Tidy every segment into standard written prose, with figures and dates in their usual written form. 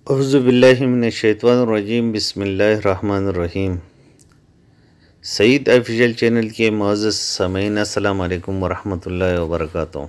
اعوذ باللہ من الشیطان الرجیم، بسم اللہ الرحمن الرحیم۔ سعید آفیشیل چینل کے معزز سامعین، السلام علیکم ورحمۃ اللہ وبرکاتہ۔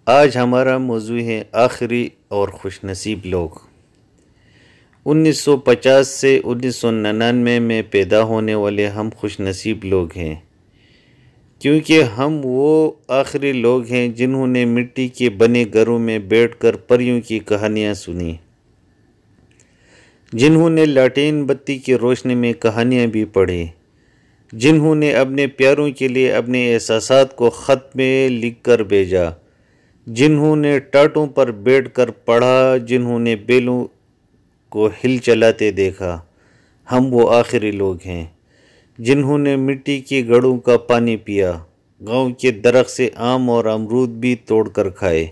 آج ہمارا موضوع ہے آخری اور خوش نصیب لوگ۔ 1950 سے 1999 میں پیدا ہونے والے ہم خوش نصیب لوگ ہیں، کیونکہ ہم وہ آخری لوگ ہیں جنہوں نے مٹی کے بنے گھروں میں بیٹھ کر پریوں کی کہانیاں سنی، جنہوں نے لاٹین بتی کی روشنی میں کہانیاں بھی پڑھی، جنہوں نے اپنے پیاروں کے لیے اپنے احساسات کو خط میں لکھ کر بھیجا، جنہوں نے ٹاٹوں پر بیٹھ کر پڑھا، جنہوں نے بیلوں کو ہل چلاتے دیکھا۔ ہم وہ آخری لوگ ہیں جنہوں نے مٹی کے گڑھوں کا پانی پیا، گاؤں کے درخت سے آم اور امرود بھی توڑ کر کھائے،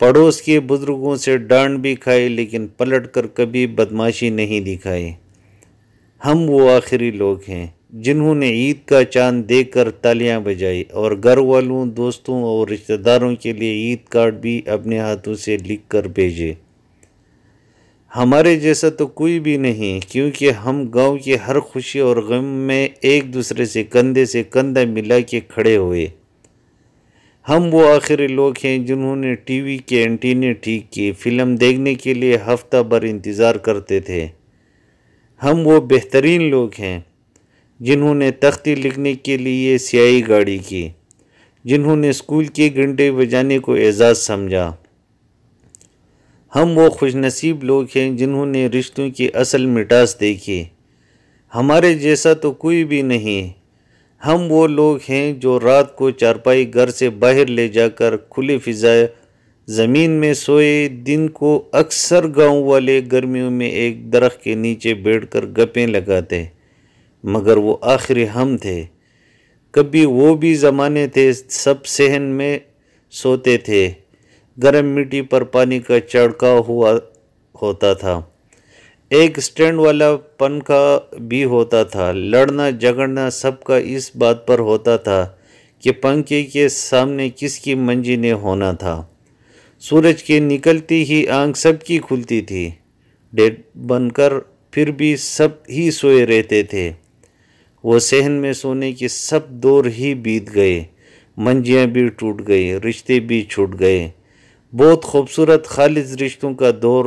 پڑوس کے بزرگوں سے ڈانٹ بھی کھائے، لیکن پلٹ کر کبھی بدمعاشی نہیں دکھائی۔ ہم وہ آخری لوگ ہیں جنہوں نے عید کا چاند دیکھ کر تالیاں بجائی اور گھر والوں، دوستوں اور رشتہ داروں کے لیے عید کارڈ بھی اپنے ہاتھوں سے لکھ کر بھیجے۔ ہمارے جیسا تو کوئی بھی نہیں، کیونکہ ہم گاؤں کے ہر خوشی اور غم میں ایک دوسرے سے کندھے سے کندھا ملا کے کھڑے ہوئے۔ ہم وہ آخری لوگ ہیں جنہوں نے ٹی وی کے اینٹینے ٹھیک کیے، فلم دیکھنے کے لیے ہفتہ بھر انتظار کرتے تھے۔ ہم وہ بہترین لوگ ہیں جنہوں نے تختی لکھنے کے لیے سیاہی گاڑی کی، جنہوں نے اسکول کے گھنٹے بجانے کو اعزاز سمجھا۔ ہم وہ خوش نصیب لوگ ہیں جنہوں نے رشتوں کی اصل مٹاس دیکھی۔ ہمارے جیسا تو کوئی بھی نہیں۔ ہم وہ لوگ ہیں جو رات کو چارپائی گھر سے باہر لے جا کر کھلی فضا زمین میں سوئے، دن کو اکثر گاؤں والے گرمیوں میں ایک درخت کے نیچے بیٹھ کر گپیں لگاتے، مگر وہ آخری ہم تھے۔ کبھی وہ بھی زمانے تھے سب صحن میں سوتے تھے، گرم مٹی پر پانی کا چھڑکاؤ ہوا ہوتا تھا، ایک سٹینڈ والا پنکھا بھی ہوتا تھا۔ لڑنا جھگڑنا سب کا اس بات پر ہوتا تھا کہ پنکھے کے سامنے کس کی منجی نے ہونا تھا۔ سورج کے نکلتی ہی آنکھ سب کی کھلتی تھی، ڈیڑھ بن کر پھر بھی سب ہی سوئے رہتے تھے۔ وہ صحن میں سونے کے سب دور ہی بیت گئے، منجیاں بھی ٹوٹ گئی، رشتے بھی چھوٹ گئے۔ بہت خوبصورت خالص رشتوں کا دور۔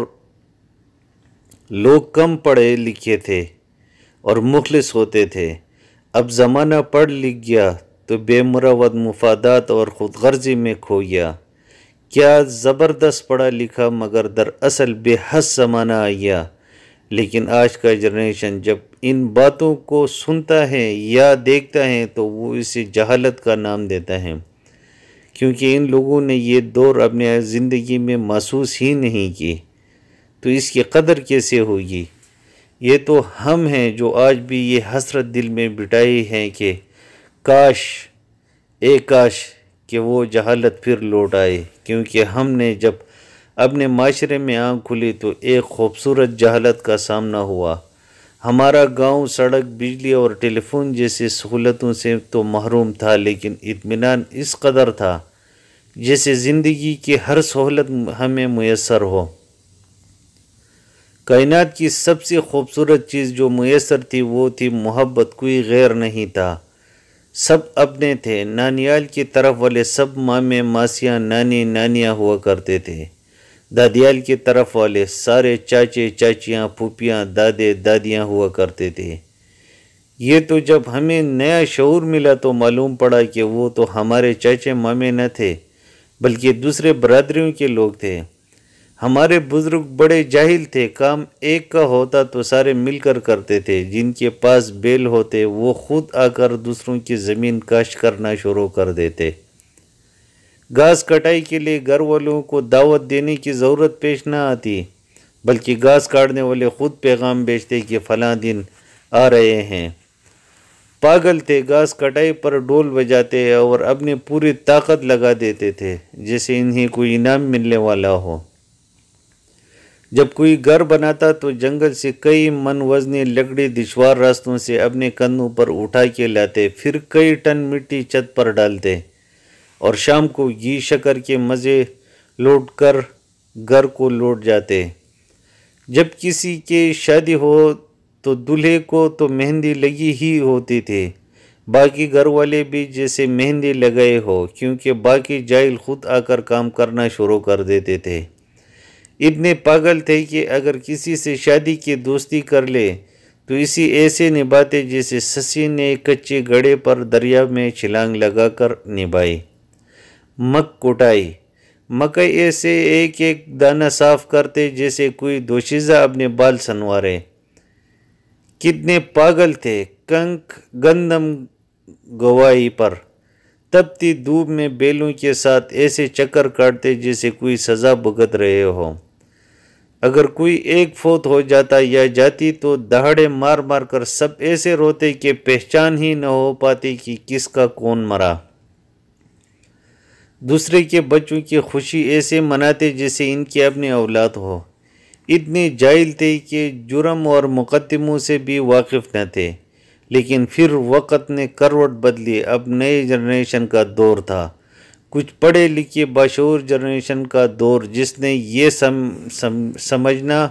لوگ کم پڑھے لکھے تھے اور مخلص ہوتے تھے۔ اب زمانہ پڑھ لکھ گیا تو بے مروت مفادات اور خود غرضی میں کھو گیا۔ کیا زبردست پڑھا لکھا مگر دراصل بے حس زمانہ آ گیا۔ لیکن آج کا جنریشن جب ان باتوں کو سنتا ہے یا دیکھتا ہے تو وہ اسے جہالت کا نام دیتا ہے، کیونکہ ان لوگوں نے یہ دور اپنے زندگی میں محسوس ہی نہیں کی، تو اس کی قدر کیسے ہوگی؟ یہ تو ہم ہیں جو آج بھی یہ حسرت دل میں بٹھائی ہے کہ کاش کہ وہ جہالت پھر لوٹ آئے، کیونکہ ہم نے جب اپنے معاشرے میں آنکھ کھلی تو ایک خوبصورت جہالت کا سامنا ہوا۔ ہمارا گاؤں سڑک، بجلی اور ٹیلی فون جیسی سہولتوں سے تو محروم تھا، لیکن اطمینان اس قدر تھا جیسے زندگی کی ہر سہولت ہمیں میسر ہو۔ کائنات کی سب سے خوبصورت چیز جو میسر تھی وہ تھی محبت۔ کوئی غیر نہیں تھا، سب اپنے تھے۔ نانیال کی طرف والے سب مامے ماسیاں، نانی نانیاں ہوا کرتے تھے۔ دادیال کی طرف والے سارے چاچے چاچیاں، پھوپھیاں، دادے دادیاں ہوا کرتے تھے۔ یہ تو جب ہمیں نیا شعور ملا تو معلوم پڑا کہ وہ تو ہمارے چاچے مامے نہ تھے بلکہ دوسرے برادریوں کے لوگ تھے۔ ہمارے بزرگ بڑے جاہل تھے، کام ایک کا ہوتا تو سارے مل کر کرتے تھے۔ جن کے پاس بیل ہوتے وہ خود آ کر دوسروں کی زمین کاشت کرنا شروع کر دیتے۔ گھاس کٹائی کے لیے گھر والوں کو دعوت دینے کی ضرورت پیش نہ آتی، بلکہ گھاس کاٹنے والے خود پیغام بھیجتے کہ فلاں دن آ رہے ہیں۔ پاگل تھے، گھاس کٹائی پر ڈول بجاتے اور اپنی پوری طاقت لگا دیتے تھے جیسے انہیں کوئی انعام ملنے والا ہو۔ جب کوئی گھر بناتا تو جنگل سے کئی من وزنی لکڑی دشوار راستوں سے اپنے کندھوں پر اٹھا کے لاتے، پھر کئی ٹن مٹی چھت پر ڈالتے اور شام کو گھی شکر کے مزے لوٹ کر گھر کو لوٹ جاتے۔ جب کسی کی شادی ہو تو دولہے کو تو مہندی لگی ہی ہوتی تھی، باقی گھر والے بھی جیسے مہندی لگائے ہو، کیونکہ باقی جاہل خود آ کر کام کرنا شروع کر دیتے تھے۔ اتنے پاگل تھے کہ اگر کسی سے شادی کی دوستی کر لے تو اسی ایسے نبھاتے جیسے سسی نے کچے گڑھے پر دریا میں چھلانگ لگا کر نبھائی۔ مک کٹائی، مکئی ایسے ایک ایک دانہ صاف کرتے جیسے کوئی دوشیزہ اپنے بال سنوارے۔ کتنے پاگل تھے۔ کنک گندم گوائی پر تپتی دھوپ میں بیلوں کے ساتھ ایسے چکر کاٹتے جیسے کوئی سزا بھگت رہے ہو۔ اگر کوئی ایک فوت ہو جاتا یا جاتی تو دہاڑے مار مار کر سب ایسے روتے کہ پہچان ہی نہ ہو پاتی کہ کس کا کون مرا۔ دوسرے کے بچوں کی خوشی ایسے مناتے جیسے ان کی اپنی اولاد ہو۔ اتنے جاہل تھے کہ جرم اور مقدموں سے بھی واقف نہ تھے۔ لیکن پھر وقت نے کروٹ بدلی، اب نئے جنریشن کا دور تھا، کچھ پڑھے لکھے باشعور جنریشن کا دور، جس نے یہ سمجھنا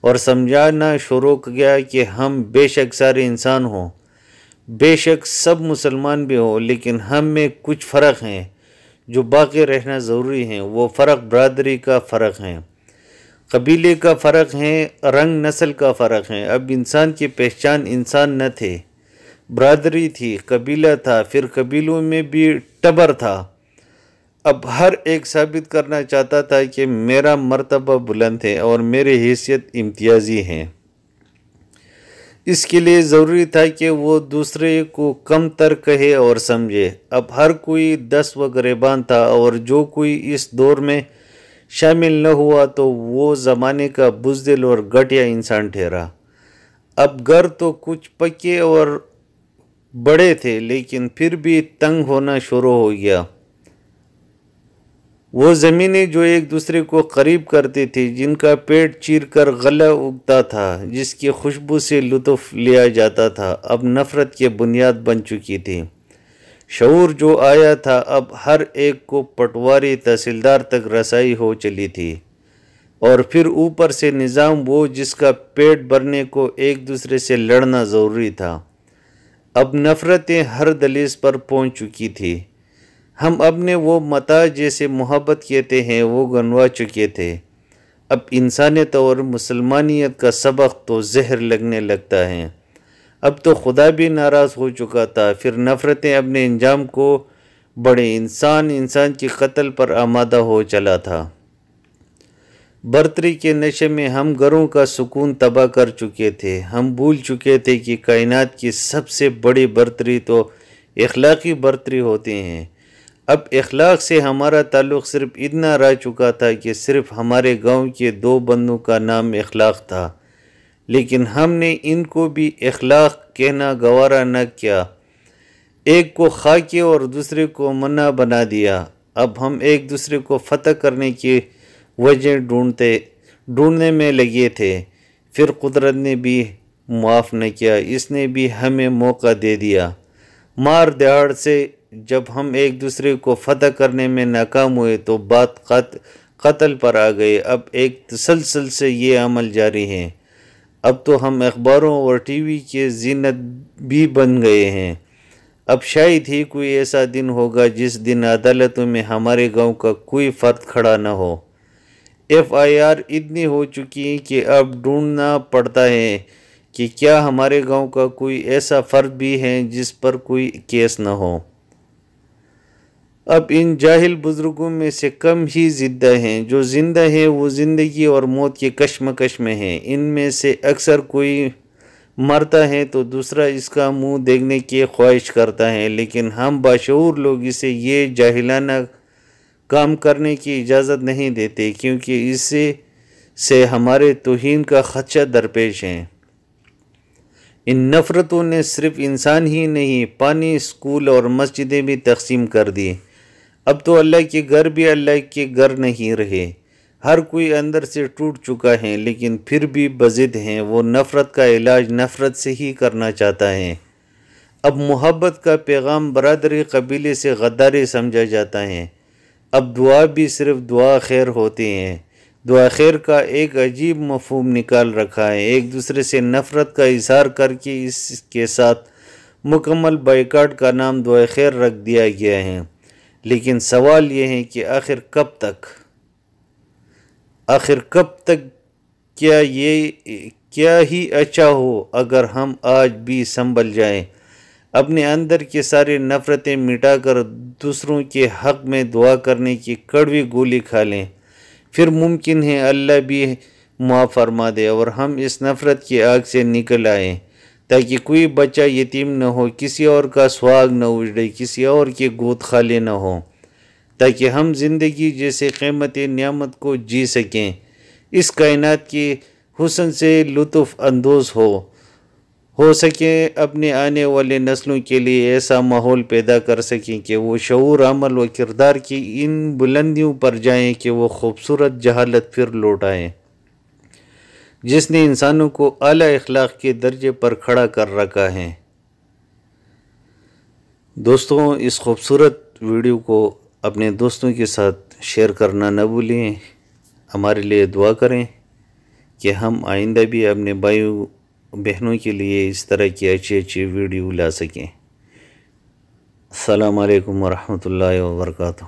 اور سمجھانا شروع کیا کہ ہم بے شک سارے انسان ہوں، بے شک سب مسلمان بھی ہوں، لیکن ہم میں کچھ فرق ہیں جو باقی رہنا ضروری ہیں۔ وہ فرق برادری کا فرق ہے، قبیلے کا فرق ہے، رنگ نسل کا فرق ہے۔ اب انسان کی پہچان انسان نہ تھے، برادری تھی، قبیلہ تھا، پھر قبیلوں میں بھی ٹبر تھا۔ اب ہر ایک ثابت کرنا چاہتا تھا کہ میرا مرتبہ بلند ہے اور میری حیثیت امتیازی ہے۔ اس کے لیے ضروری تھا کہ وہ دوسرے کو کم تر کہے اور سمجھے۔ اب ہر کوئی دست و گریبان تھا، اور جو کوئی اس دور میں شامل نہ ہوا تو وہ زمانے کا بزدل اور گھٹیا انسان ٹھہرا۔ اب گھر تو کچھ پکے اور بڑے تھے، لیکن پھر بھی تنگ ہونا شروع ہو گیا۔ وہ زمینیں جو ایک دوسرے کو قریب کرتی تھی، جن کا پیٹ چیر کر غلہ اگتا تھا، جس کی خوشبو سے لطف لیا جاتا تھا، اب نفرت کی بنیاد بن چکی تھی۔ شعور جو آیا تھا، اب ہر ایک کو پٹواری تحصیلدار تک رسائی ہو چلی تھی، اور پھر اوپر سے نظام وہ جس کا پیٹ بھرنے کو ایک دوسرے سے لڑنا ضروری تھا۔ اب نفرتیں ہر دہلیز پر پہنچ چکی تھی۔ ہم اپنے وہ متاع جیسے محبت کہتے ہیں وہ گنوا چکے تھے۔ اب انسانیت اور مسلمانیت کا سبق تو زہر لگنے لگتا ہے۔ اب تو خدا بھی ناراض ہو چکا تھا، پھر نفرتیں اپنے انجام کو بڑے انسان کی قتل پر آمادہ ہو چلا تھا۔ برتری کے نشے میں ہم گھروں کا سکون تباہ کر چکے تھے۔ ہم بھول چکے تھے کہ کائنات کی سب سے بڑی برتری تو اخلاقی برتری ہوتی ہیں۔ اب اخلاق سے ہمارا تعلق صرف اتنا رہ چکا تھا کہ صرف ہمارے گاؤں کے 2 بندوں کا نام اخلاق تھا، لیکن ہم نے ان کو بھی اخلاق کہنا گوارا نہ کیا۔ ایک کو خاکی اور دوسرے کو منا بنا دیا۔ اب ہم ایک دوسرے کو فتح کرنے کی وجہ ڈھونڈنے میں لگے تھے۔ پھر قدرت نے بھی معاف نہ کیا، اس نے بھی ہمیں موقع دے دیا۔ مار دہاڑ سے جب ہم ایک دوسرے کو فتح کرنے میں ناکام ہوئے تو بات قتل پر آ گئی۔ اب ایک تسلسل سے یہ عمل جاری ہے۔ اب تو ہم اخباروں اور ٹی وی کے زینت بھی بن گئے ہیں۔ اب شاید ہی کوئی ایسا دن ہوگا جس دن عدالتوں میں ہمارے گاؤں کا کوئی فرد کھڑا نہ ہو۔ FIR اتنی ہو چکی ہیں کہ اب ڈھونڈنا پڑتا ہے کہ کیا ہمارے گاؤں کا کوئی ایسا فرد بھی ہے جس پر کوئی کیس نہ ہو۔ اب ان جاہل بزرگوں میں سے کم ہی زندہ ہیں۔ جو زندہ ہیں وہ زندگی اور موت کے کشمکش میں ہیں۔ ان میں سے اکثر کوئی مرتا ہے تو دوسرا اس کا منہ دیکھنے کی خواہش کرتا ہے، لیکن ہم باشعور لوگ اسے یہ جاہلانہ کام کرنے کی اجازت نہیں دیتے، کیونکہ اس سے ہمارے توہین کا خدشہ درپیش ہے۔ ان نفرتوں نے صرف انسان ہی نہیں، پانی، اسکول اور مسجدیں بھی تقسیم کر دی۔ اب تو اللہ کے گھر بھی اللہ کے گھر نہیں رہے۔ ہر کوئی اندر سے ٹوٹ چکا ہے، لیکن پھر بھی بضد ہیں۔ وہ نفرت کا علاج نفرت سے ہی کرنا چاہتا ہے۔ اب محبت کا پیغام برادری قبیلے سے غداری سمجھا جاتا ہے۔ اب دعا بھی صرف دعا خیر ہوتی ہے۔ دعا خیر کا ایک عجیب مفہوم نکال رکھا ہے۔ ایک دوسرے سے نفرت کا اظہار کر کے اس کے ساتھ مکمل بائیکاٹ کا نام دعا خیر رکھ دیا گیا ہے۔ لیکن سوال یہ ہے کہ آخر کب تک کیا ہی اچھا ہو اگر ہم آج بھی سنبھل جائیں، اپنے اندر کے سارے نفرتیں مٹا کر دوسروں کے حق میں دعا کرنے کی کڑوی گولی کھا لیں، پھر ممکن ہے اللہ بھی معاف فرما دے اور ہم اس نفرت کی آگ سے نکل آئیں، تاکہ کوئی بچہ یتیم نہ ہو، کسی اور کا سواگ نہ اجڑے، کسی اور کے گود خالی نہ ہو، تاکہ ہم زندگی جیسے قیمتی نعمت کو جی سکیں، اس کائنات کے حسن سے لطف اندوز ہو سکے، اپنے آنے والے نسلوں کے لیے ایسا ماحول پیدا کر سکیں کہ وہ شعور، عمل و کردار کی ان بلندیوں پر جائیں کہ وہ خوبصورت جہالت پھر لوٹ آئیں جس نے انسانوں کو اعلیٰ اخلاق کے درجے پر کھڑا کر رکھا ہے۔ دوستوں، اس خوبصورت ویڈیو کو اپنے دوستوں کے ساتھ شیئر کرنا نہ بھولیں، ہمارے لیے دعا کریں کہ ہم آئندہ بھی اپنے بھائیوں بہنوں کے لیے اس طرح کی اچھی ویڈیو لا سکیں۔ السلام علیکم ورحمۃ اللہ وبرکاتہ۔